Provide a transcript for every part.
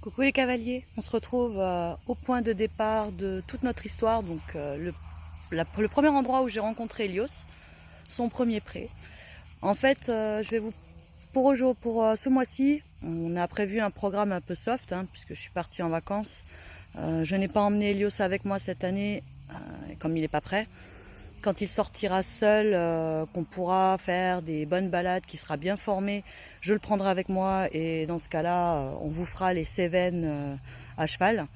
Coucou les cavaliers, on se retrouve au point de départ de toute notre histoire, donc le premier endroit où j'ai rencontré Helios, son premier pré. En fait, je vais vous pour ce mois-ci, on a prévu un programme un peu soft, puisque je suis partie en vacances. Je n'ai pas emmené Helios avec moi cette année, comme il n'est pas prêt. Quand il sortira seul, qu'on pourra faire des bonnes balades, qu'il sera bien formé, je le prendrai avec moi et dans ce cas-là, on vous fera les Cévennes à cheval.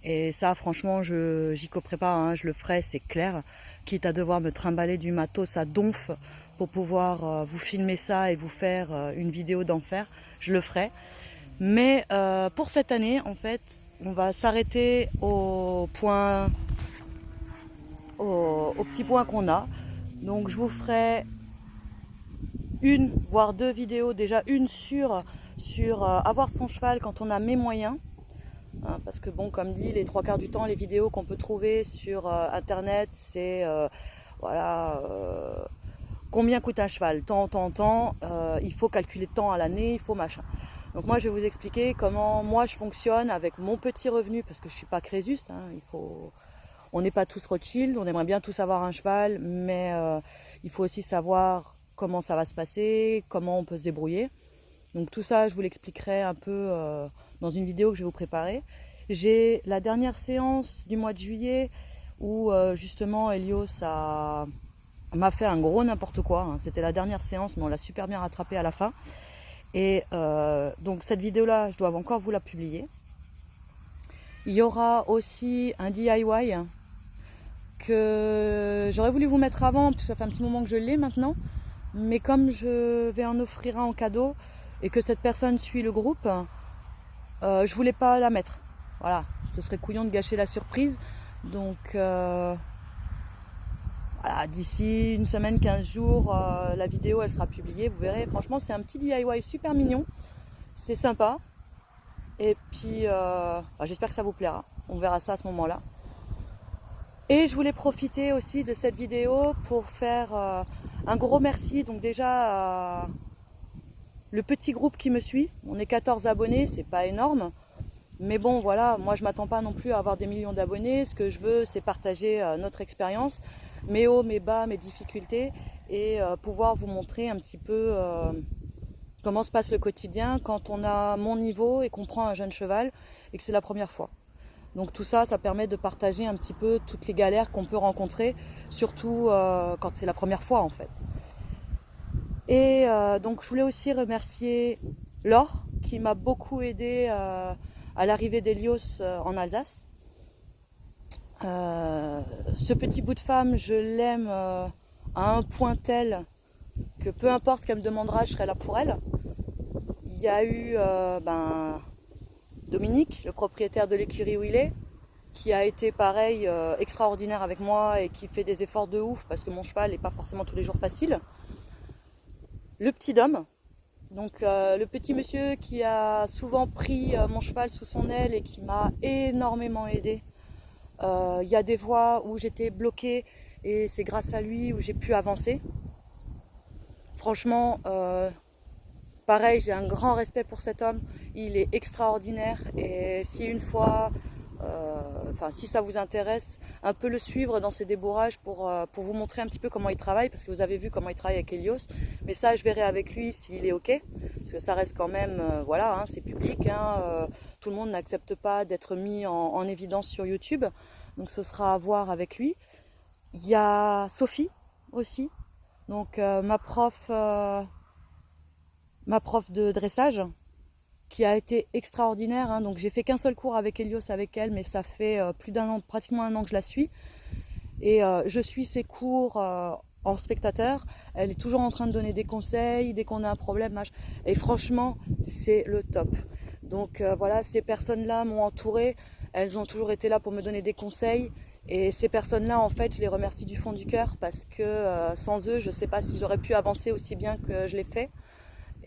Et ça, franchement, j'y coperai pas, je le ferai, c'est clair. Quitte à devoir me trimballer du matos à donf pour pouvoir vous filmer ça et vous faire une vidéo d'enfer, je le ferai. Mais pour cette année, en fait, on va s'arrêter au petit point qu'on a. Donc je vous ferai une voire deux vidéos, déjà une sur avoir son cheval quand on a mes moyens, parce que bon, comme dit, les trois quarts du temps les vidéos qu'on peut trouver sur internet, c'est voilà, combien coûte un cheval, tant, il faut calculer temps à l'année, il faut machin. Donc moi je vais vous expliquer comment moi je fonctionne avec mon petit revenu, parce que je suis pas Crésus, on n'est pas tous Rothschild, on aimerait bien tous avoir un cheval, mais il faut aussi savoir comment ça va se passer, comment on peut se débrouiller. Donc tout ça, je vous l'expliquerai un peu dans une vidéo que je vais vous préparer. J'ai la dernière séance du mois de juillet où justement Helios m'a fait un gros n'importe quoi. C'était la dernière séance, mais on l'a super bien rattrapé à la fin. Et donc cette vidéo-là, je dois encore vous la publier. Il y aura aussi un DIY que j'aurais voulu vous mettre avant, parce que ça fait un petit moment que je l'ai maintenant. Mais comme je vais en offrir un en cadeau et que cette personne suit le groupe, je voulais pas la mettre. Voilà, ce serait couillon de gâcher la surprise. Donc voilà, d'ici une semaine, 15 jours, la vidéo elle sera publiée. Vous verrez, franchement c'est un petit DIY super mignon. C'est sympa. Et puis j'espère que ça vous plaira. On verra ça à ce moment-là. Et je voulais profiter aussi de cette vidéo pour faire un gros merci. Donc déjà le petit groupe qui me suit, on est 14 abonnés, c'est pas énorme. Mais bon voilà, moi je m'attends pas non plus à avoir des millions d'abonnés. Ce que je veux, c'est partager notre expérience, mes hauts, mes bas, mes difficultés, et pouvoir vous montrer un petit peu comment se passe le quotidien quand on a mon niveau et qu'on prend un jeune cheval et que c'est la première fois. Donc tout ça, ça permet de partager un petit peu toutes les galères qu'on peut rencontrer, surtout quand c'est la première fois en fait. Et donc je voulais aussi remercier Laure qui m'a beaucoup aidé à l'arrivée d'Helios en Alsace. Ce petit bout de femme, je l'aime à un point tel que peu importe ce qu'elle me demandera, je serai là pour elle. Il y a eu Dominique, le propriétaire de l'écurie où il est, qui a été pareil extraordinaire avec moi et qui fait des efforts de ouf parce que mon cheval n'est pas forcément tous les jours facile. Le petit Dom, donc le petit monsieur qui a souvent pris mon cheval sous son aile et qui m'a énormément aidé. Il y a des voies où j'étais bloquée et c'est grâce à lui où j'ai pu avancer. Franchement, pareil, j'ai un grand respect pour cet homme. Il est extraordinaire et si une fois, si ça vous intéresse, un peu le suivre dans ses débourrages pour vous montrer un petit peu comment il travaille, parce que vous avez vu comment il travaille avec Helios. Mais ça, je verrai avec lui s'il est OK, parce que ça reste quand même, c'est public. Tout le monde n'accepte pas d'être mis en évidence sur YouTube. Donc ce sera à voir avec lui. Il y a Sophie aussi, donc ma prof de dressage, qui a été extraordinaire. Donc j'ai fait qu'un seul cours avec Helios avec elle, mais ça fait plus d'un an, pratiquement un an que je la suis. Et je suis ses cours en spectateur. Elle est toujours en train de donner des conseils dès qu'on a un problème. Et franchement, c'est le top. Donc voilà, ces personnes-là m'ont entourée. Elles ont toujours été là pour me donner des conseils. Et ces personnes-là, en fait, je les remercie du fond du cœur parce que sans eux, je ne sais pas si j'aurais pu avancer aussi bien que je l'ai fait.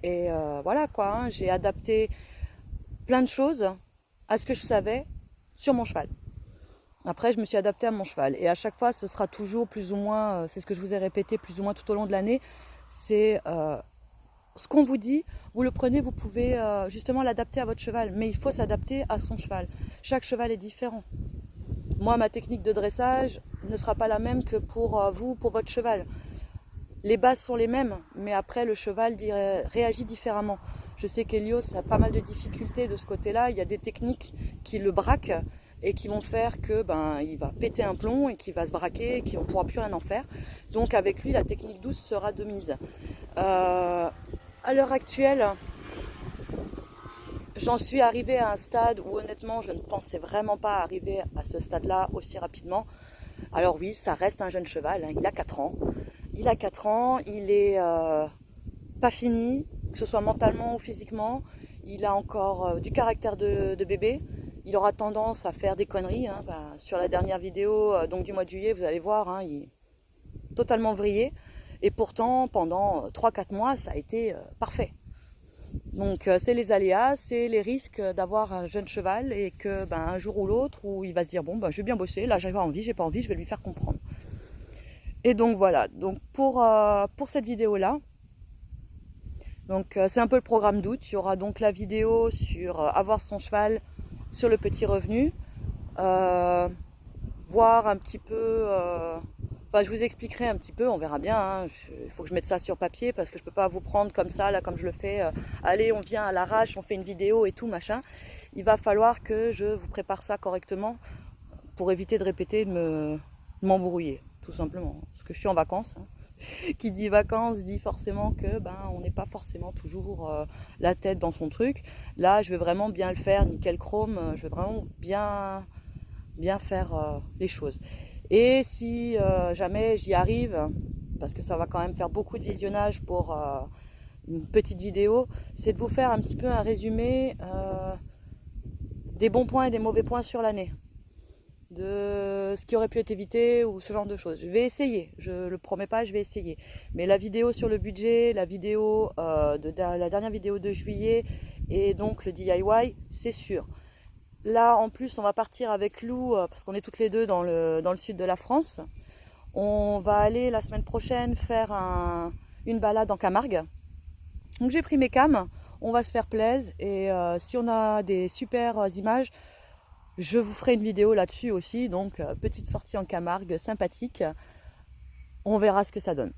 Et voilà quoi, j'ai adapté plein de choses à ce que je savais sur mon cheval. Après, je me suis adaptée à mon cheval. Et à chaque fois, ce sera toujours plus ou moins, c'est ce que je vous ai répété plus ou moins tout au long de l'année, c'est ce qu'on vous dit, vous le prenez, vous pouvez justement l'adapter à votre cheval. Mais il faut s'adapter à son cheval. Chaque cheval est différent. Moi, ma technique de dressage ne sera pas la même que pour vous, pour votre cheval. Les bases sont les mêmes, mais après le cheval réagit différemment. Je sais qu'Helios a pas mal de difficultés de ce côté-là. Il y a des techniques qui le braquent et qui vont faire que il va péter un plomb et qu'il va se braquer et qu'on ne pourra plus rien en faire. Donc avec lui, la technique douce sera de mise. À l'heure actuelle, j'en suis arrivée à un stade où honnêtement, je ne pensais vraiment pas arriver à ce stade-là aussi rapidement. Alors oui, ça reste un jeune cheval, hein, il a 4 ans. Il a 4 ans, il est pas fini, que ce soit mentalement ou physiquement. Il a encore du caractère de bébé. Il aura tendance à faire des conneries. Hein. Sur la dernière vidéo donc du mois de juillet, vous allez voir, hein, il est totalement vrillé. Et pourtant, pendant 3-4 mois, ça a été parfait. Donc c'est les aléas, c'est les risques d'avoir un jeune cheval et que un jour ou l'autre, où il va se dire bon je vais bien bosser, là j'ai pas envie, je vais lui faire comprendre. Et donc voilà, donc pour cette vidéo là, donc c'est un peu le programme d'août. Il y aura donc la vidéo sur avoir son cheval sur le petit revenu, voir un petit peu, je vous expliquerai un petit peu, on verra bien, hein. Il faut que je mette ça sur papier parce que je peux pas vous prendre comme ça, là, comme je le fais, allez, on vient à l'arrache, on fait une vidéo et tout, machin. Il va falloir que je vous prépare ça correctement pour éviter de répéter, de m'embrouiller, tout simplement. Parce que je suis en vacances, hein. Qui dit vacances dit forcément que on n'est pas forcément toujours la tête dans son truc. Là, je vais vraiment bien le faire, nickel chrome, je vais vraiment bien faire les choses. Et si jamais j'y arrive, parce que ça va quand même faire beaucoup de visionnage pour une petite vidéo, c'est de vous faire un petit peu un résumé des bons points et des mauvais points sur l'année, de ce qui aurait pu être évité ou ce genre de choses. Je vais essayer, je le promets pas, je vais essayer. Mais la vidéo sur le budget, la vidéo la dernière vidéo de juillet et donc le DIY, c'est sûr. Là, en plus, on va partir avec Lou, parce qu'on est toutes les deux dans le sud de la France. On va aller la semaine prochaine faire une balade en Camargue. Donc j'ai pris mes cams, on va se faire plaisir. Et si on a des super images, je vous ferai une vidéo là-dessus aussi. Donc petite sortie en Camargue, sympathique. On verra ce que ça donne.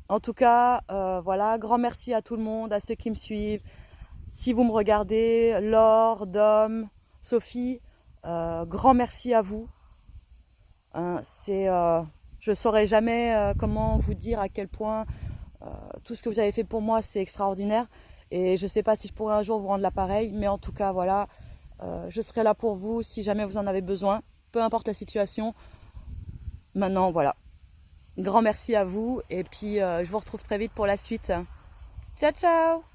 En tout cas, voilà, grand merci à tout le monde, à ceux qui me suivent. Si vous me regardez, Laure, Dom, Sophie, grand merci à vous. Hein, je ne saurais jamais comment vous dire à quel point tout ce que vous avez fait pour moi, c'est extraordinaire. Et je ne sais pas si je pourrais un jour vous rendre l'appareil, mais en tout cas, voilà, je serai là pour vous si jamais vous en avez besoin, peu importe la situation. Maintenant, voilà. Grand merci à vous et puis je vous retrouve très vite pour la suite. Ciao, ciao!